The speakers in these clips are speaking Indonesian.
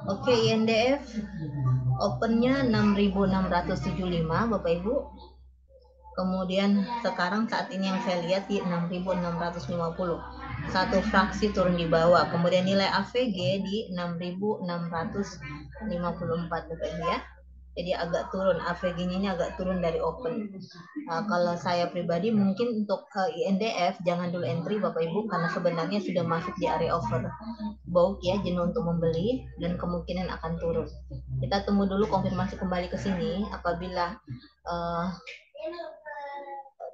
Oke, INDF opennya 6.675 Bapak Ibu. Kemudian sekarang saat ini yang saya lihat di 6.650. Satu fraksi turun di bawah. Kemudian nilai AVG di 6.654 Bapak Ibu ya. Jadi agak turun, AVG-nya ini agak turun dari open. Kalau saya pribadi mungkin untuk INDF jangan dulu entry Bapak Ibu, karena sebenarnya sudah masuk di area overbought ya, jenuh untuk membeli dan kemungkinan akan turun. Kita tunggu dulu konfirmasi kembali ke sini apabila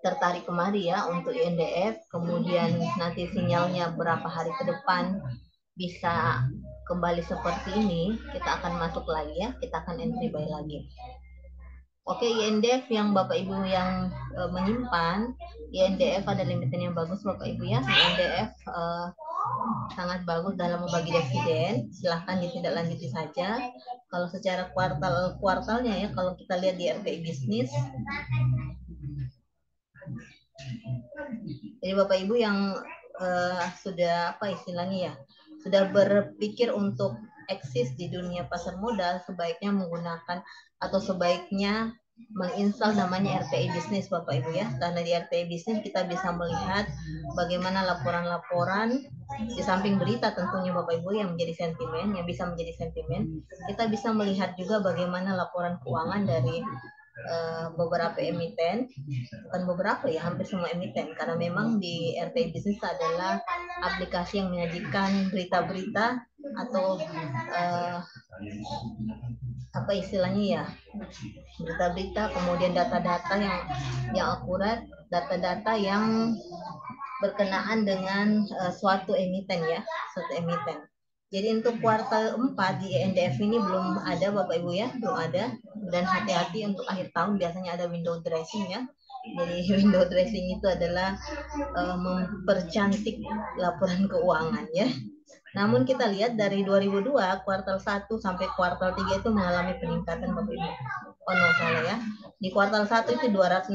tertarik kemari ya untuk INDF, kemudian nanti sinyalnya berapa hari ke depan bisa kembali seperti ini, kita akan masuk lagi ya, kita akan entry buy lagi. Oke, INDF yang Bapak Ibu yang menyimpan, INDF ada limitan yang bagus Bapak Ibu ya. INDF sangat bagus dalam membagi dividen, silahkan ditindaklanjuti saja. Kalau secara kuartalnya ya, kalau kita lihat di RPI bisnis, jadi Bapak Ibu yang sudah apa istilahnya ya, sudah berpikir untuk eksis di dunia pasar modal, sebaiknya menggunakan atau sebaiknya menginstal namanya RPI Bisnis Bapak Ibu ya, karena di RPI Bisnis kita bisa melihat bagaimana laporan-laporan di samping berita tentunya Bapak Ibu yang menjadi sentimen, yang bisa menjadi sentimen, kita bisa melihat juga bagaimana laporan keuangan dari beberapa emiten, bukan beberapa ya, hampir semua emiten, karena memang di RPI Bisnis adalah aplikasi yang menyajikan berita-berita atau apa istilahnya ya, berita-berita, kemudian data-data yang akurat, data-data yang berkenaan dengan suatu emiten ya, suatu emiten. Jadi untuk kuartal 4 di INDF ini belum ada Bapak Ibu ya, belum ada. Dan hati-hati untuk akhir tahun biasanya ada window dressing ya. Jadi window dressing itu adalah mempercantik laporan keuangan ya. Namun kita lihat dari 2002 kuartal 1 sampai kuartal 3 itu mengalami peningkatan Bapak Ibu. Oh no, salah ya. Di kuartal 1 itu 269,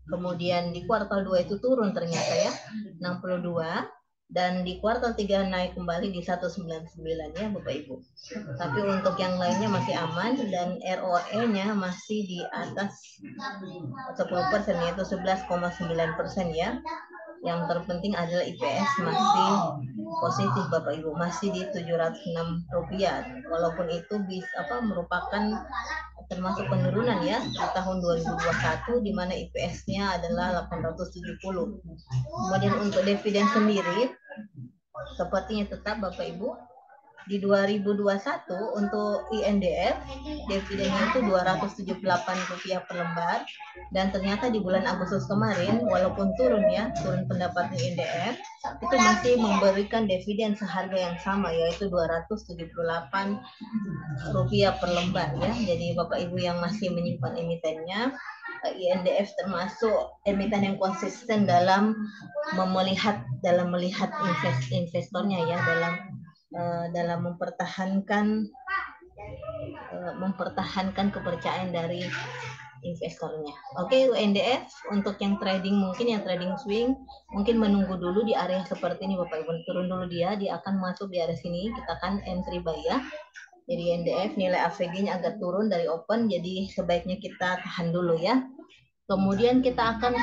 kemudian di kuartal 2 itu turun ternyata ya, 62, dan di kuartal 3 naik kembali di 199 ya Bapak Ibu. Tapi untuk yang lainnya masih aman dan ROE-nya masih di atas 10%, yaitu 11,9% ya. Yang terpenting adalah IPS masih positif Bapak Ibu, masih di Rp706, walaupun itu merupakan termasuk penurunan ya di tahun 2021 di mana IPS-nya adalah 870. Kemudian untuk dividen sendiri sepertinya tetap Bapak Ibu di 2021 untuk INDF dividennya itu Rp278 per lembar, dan ternyata di bulan Agustus kemarin walaupun turun pendapatan INDF itu masih memberikan dividen seharga yang sama, yaitu Rp278 per lembar ya. Jadi Bapak Ibu yang masih menyimpan emitennya, INDF termasuk emiten yang konsisten dalam melihat investornya ya, dalam mempertahankan kepercayaan dari investornya. Oke, UNDF untuk yang trading, mungkin yang trading swing mungkin menunggu dulu di area seperti ini Bapak Ibu, turun dulu dia akan masuk di area sini, kita akan entry buy ya. Jadi NDF nilai AVG-nya agak turun dari open, jadi sebaiknya kita tahan dulu ya. Kemudian kita akan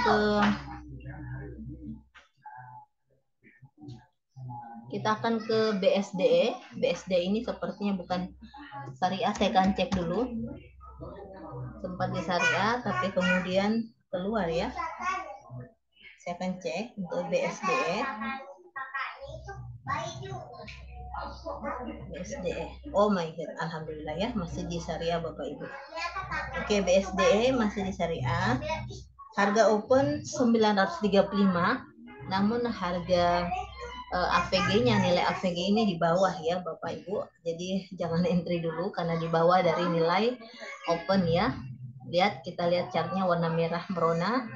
ke BSDE. BSDE ini sepertinya bukan syariah, saya akan cek dulu. Sempat di syariah tapi kemudian keluar ya. Saya akan cek untuk BSDE. BSDE. Oh my god, alhamdulillah ya, masih di syariah Bapak Ibu. Oke, BSDE masih di syariah. Harga open 935, namun harga AVG-nya, nilai AVG ini di bawah ya Bapak Ibu. Jadi jangan entry dulu karena di bawah dari nilai open ya. Kita lihat chartnya warna merah merona.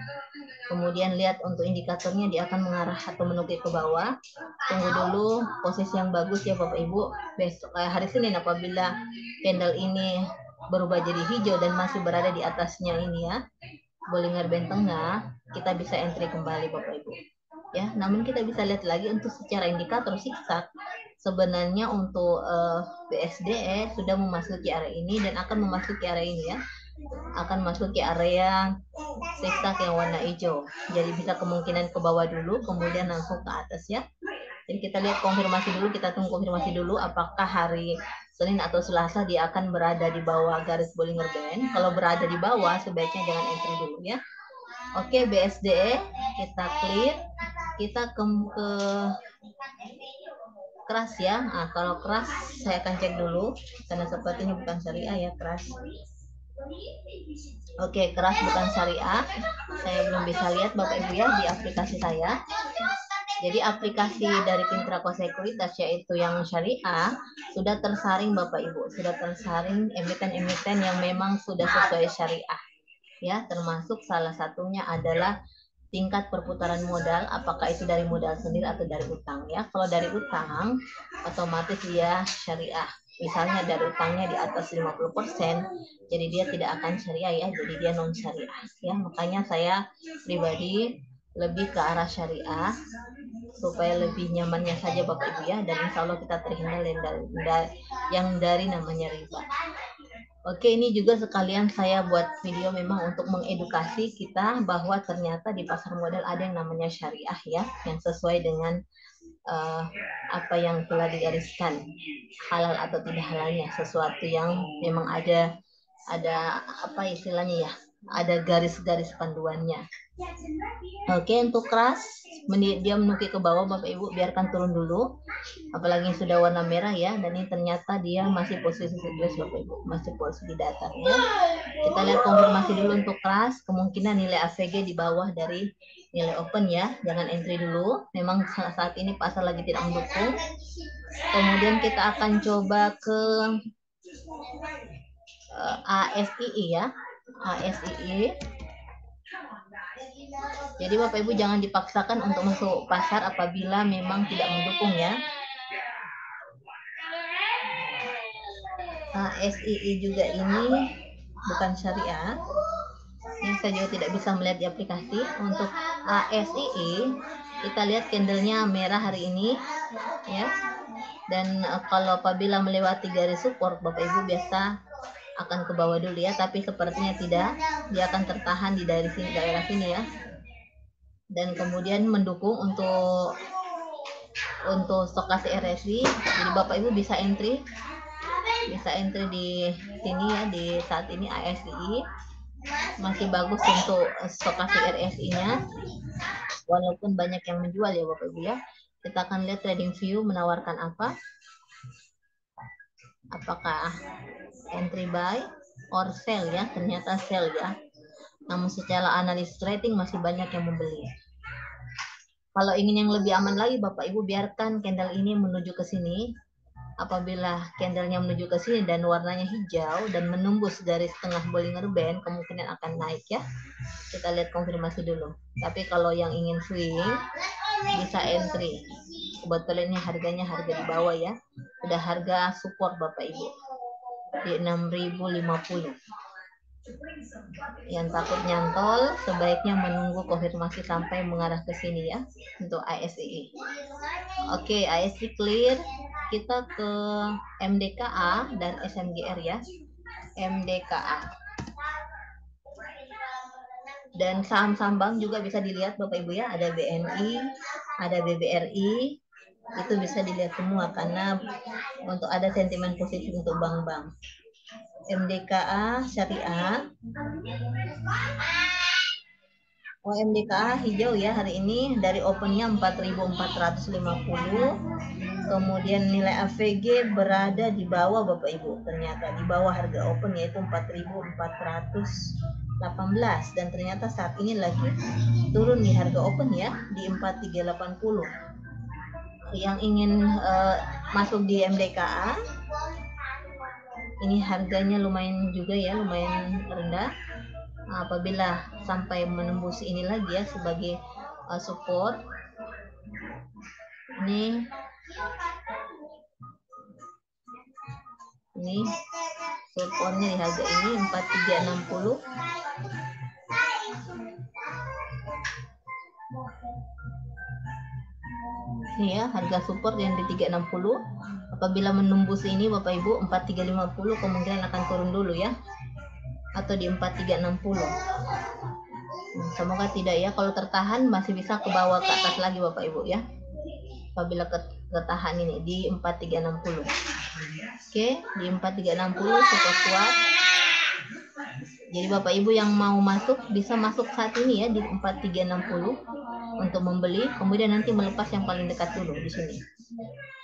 Kemudian lihat untuk indikatornya dia akan mengarah atau menukik ke bawah. Tunggu dulu posisi yang bagus ya Bapak Ibu. Besok hari Senin apabila candle ini berubah jadi hijau dan masih berada di atasnya ini ya, Bollinger Band tengah, kita bisa entry kembali Bapak Ibu. Ya, namun kita bisa lihat lagi untuk secara indikator zigzag sebenarnya untuk BSDE sudah memasuki area ini dan akan memasuki area ini ya, akan masuk ke area zigzag yang warna hijau. Jadi bisa kemungkinan ke bawah dulu, kemudian langsung ke atas ya. Jadi kita lihat konfirmasi dulu, kita tunggu konfirmasi dulu apakah hari Senin atau Selasa dia akan berada di bawah garis Bollinger Band. Kalau berada di bawah sebaiknya jangan entry dulu ya. Oke, BSDE kita clear. Kita ke keras ya. Nah, kalau keras saya akan cek dulu karena sepertinya bukan syariah ya, keras. Oke, keras bukan syariah. Saya belum bisa lihat Bapak Ibu ya di aplikasi saya. Jadi aplikasi dari Pintraco Sekuritas yaitu yang syariah sudah tersaring Bapak Ibu, sudah tersaring emiten-emiten yang memang sudah sesuai syariah. Ya, termasuk salah satunya adalah tingkat perputaran modal, apakah itu dari modal sendiri atau dari utang ya. Kalau dari utang, otomatis dia syariah. Misalnya dari utangnya di atas 50%, jadi dia tidak akan syariah ya, jadi dia non syariah ya. Makanya saya pribadi lebih ke arah syariah supaya lebih nyamannya saja Bapak Ibu ya, dan insya Allah kita terhindar yang dari namanya riba. Oke, ini juga sekalian saya buat video memang untuk mengedukasi kita bahwa ternyata di pasar modal ada yang namanya syariah ya, yang sesuai dengan apa yang telah digariskan, halal atau tidak halalnya, sesuatu yang memang ada apa istilahnya ya, ada garis-garis panduannya. Oke, untuk keras dia menuki ke bawah Bapak Ibu, biarkan turun dulu, apalagi sudah warna merah ya, dan ini ternyata dia masih posisi sebelas Bapak Ibu, masih posisi datar ya. Kita lihat konfirmasi dulu untuk keras, kemungkinan nilai AVG di bawah dari nilai open ya, jangan entry dulu, memang saat ini pasar lagi tidak mendukung. Kemudian kita akan coba ke ASII ya, ASII. Jadi Bapak Ibu jangan dipaksakan untuk masuk pasar apabila memang tidak mendukung ya. ASII juga ini bukan syariah. Ini saya juga tidak bisa melihat di aplikasi. Untuk ASII kita lihat candlenya merah hari ini ya. Dan kalau apabila melewati garis support Bapak Ibu biasa akan ke bawah dulu ya, tapi sepertinya tidak, dia akan tertahan di daerah sini ya. Dan kemudian mendukung untuk stokastik RSI. Jadi Bapak Ibu bisa entry di sini ya, di saat ini ASI masih bagus untuk stokastik RSI nya, walaupun banyak yang menjual ya Bapak Ibu ya. Kita akan lihat trading view menawarkan apa, apakah entry buy or sell ya, ternyata sell ya. Namun secara analis trading masih banyak yang membeli. Kalau ingin yang lebih aman lagi Bapak Ibu, biarkan candle ini menuju ke sini. Apabila candlenya menuju ke sini dan warnanya hijau dan menembus dari setengah Bollinger Band, kemungkinan akan naik ya. Kita lihat konfirmasi dulu. Tapi kalau yang ingin swing bisa entry. Kebetulan ini harganya harga di bawah ya. Udah harga support Bapak Ibu di 6.050. Yang takut nyantol sebaiknya menunggu konfirmasi sampai mengarah ke sini ya untuk ASI. Oke, ASI clear. Kita ke MDKA dan SMGR ya. MDKA. Dan saham-saham bank juga bisa dilihat Bapak Ibu ya, ada BNI, ada BBRI. Itu bisa dilihat semua karena untuk ada sentimen positif untuk bank-bank. MDKA syariah. MDKA hijau ya hari ini, dari opennya 4.450. Kemudian nilai AVG berada di bawah Bapak Ibu, ternyata di bawah harga open yaitu 4.418, dan ternyata saat ini lagi turun di harga open ya di 4.380. Yang ingin masuk di MDKA, ini harganya lumayan juga ya, lumayan rendah. Apabila sampai menembus ini lagi ya sebagai support, ini supportnya di harga ini 4.360. Ini ya harga support yang di 360. Apabila menembus ini Bapak Ibu 4350 kemungkinan akan turun dulu ya, atau di 4360. Semoga tidak ya. Kalau tertahan masih bisa ke bawah ke atas lagi Bapak Ibu ya. Apabila tertahan ini di 4360. Oke, di 4360 cukup kuat. Jadi Bapak Ibu yang mau masuk bisa masuk saat ini ya di 4360 untuk membeli, kemudian nanti melepas yang paling dekat dulu di sini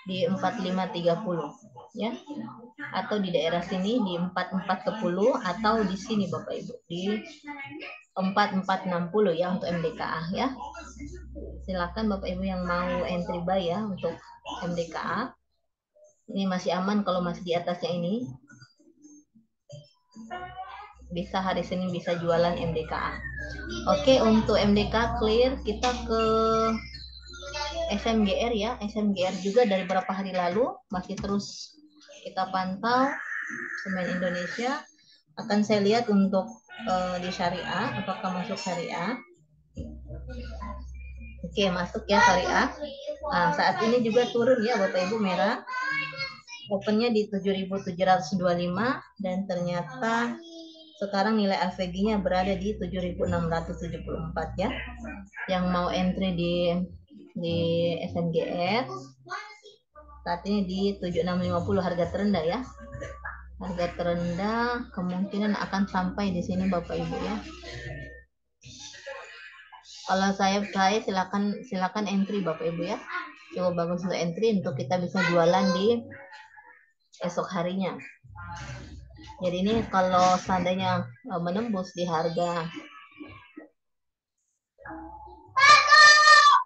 di 4530 ya, atau di daerah sini di 4410, atau di sini Bapak Ibu di 4460 ya untuk MDKA ya. Silakan Bapak Ibu yang mau entry buy ya untuk MDKA. Ini masih aman kalau masih di atasnya ini. Bisa hari Senin bisa jualan MDKA. Oke, untuk MDKA clear, kita ke SMGR ya. SMGR juga dari beberapa hari lalu masih terus kita pantau semen Indonesia. Akan saya lihat untuk di syariah, apakah masuk syariah. Oke, masuk ya syariah. Nah, saat ini juga turun ya Bapak Ibu, merah. Opennya di 7.725 dan ternyata sekarang nilai AVG-nya berada di 7.674 ya. Yang mau entry di SMGR saat ini di 7650 harga terendah ya. Harga terendah kemungkinan akan sampai di sini Bapak Ibu ya. Kalau saya silakan entry Bapak Ibu ya. Coba bagus untuk entry untuk kita bisa jualan di esok harinya. Jadi ini kalau seandainya menembus di harga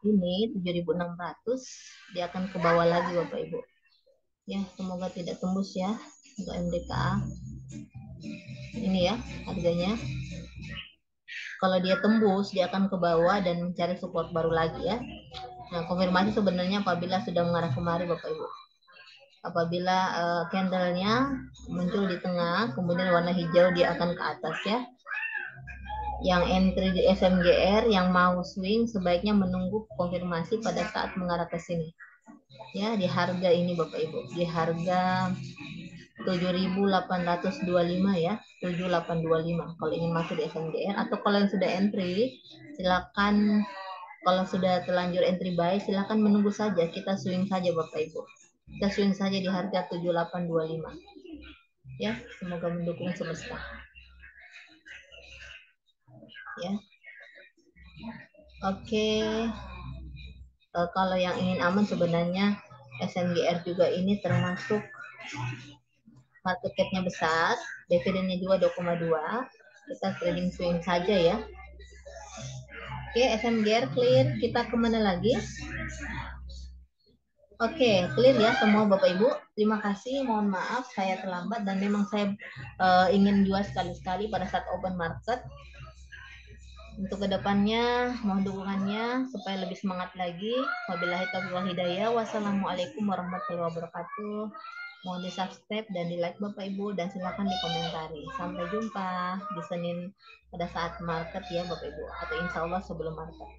ini 7.600, dia akan ke bawah lagi Bapak Ibu. Ya, semoga tidak tembus ya untuk MDKA. Ini ya harganya. Kalau dia tembus, dia akan ke bawah dan mencari support baru lagi ya. Nah, konfirmasi sebenarnya apabila sudah mengarah kemari Bapak Ibu. Apabila candlenya muncul di tengah, kemudian warna hijau, dia akan ke atas ya. Yang entry di SMGR, yang mau swing sebaiknya menunggu konfirmasi pada saat mengarah ke sini. Ya, di harga ini Bapak Ibu, di harga 7.825 ya, 7.825 kalau ingin masuk di SMGR. Atau kalau yang sudah entry, silakan, kalau sudah terlanjur entry buy, silakan menunggu saja, kita swing saja Bapak Ibu. Kita swing saja di harga 7.825. Ya, semoga mendukung semesta. Ya. Oke. Kalau yang ingin aman sebenarnya SMGR juga ini termasuk market cap-nya besar, dividennya juga 2,2. Kita trading swing saja ya. Oke, SMGR clear. Kita kemana lagi? Oke, clear ya semua Bapak Ibu. Terima kasih, mohon maaf saya terlambat dan memang saya ingin jual sekali-sekali pada saat open market. Untuk kedepannya mohon dukungannya supaya lebih semangat lagi. Wabillahi taufiq wal hidayah. Wassalamualaikum warahmatullahi wabarakatuh. Mohon di subscribe dan di like Bapak Ibu dan silakan dikomentari. Sampai jumpa di Senin pada saat market ya Bapak Ibu, atau insya Allah sebelum market.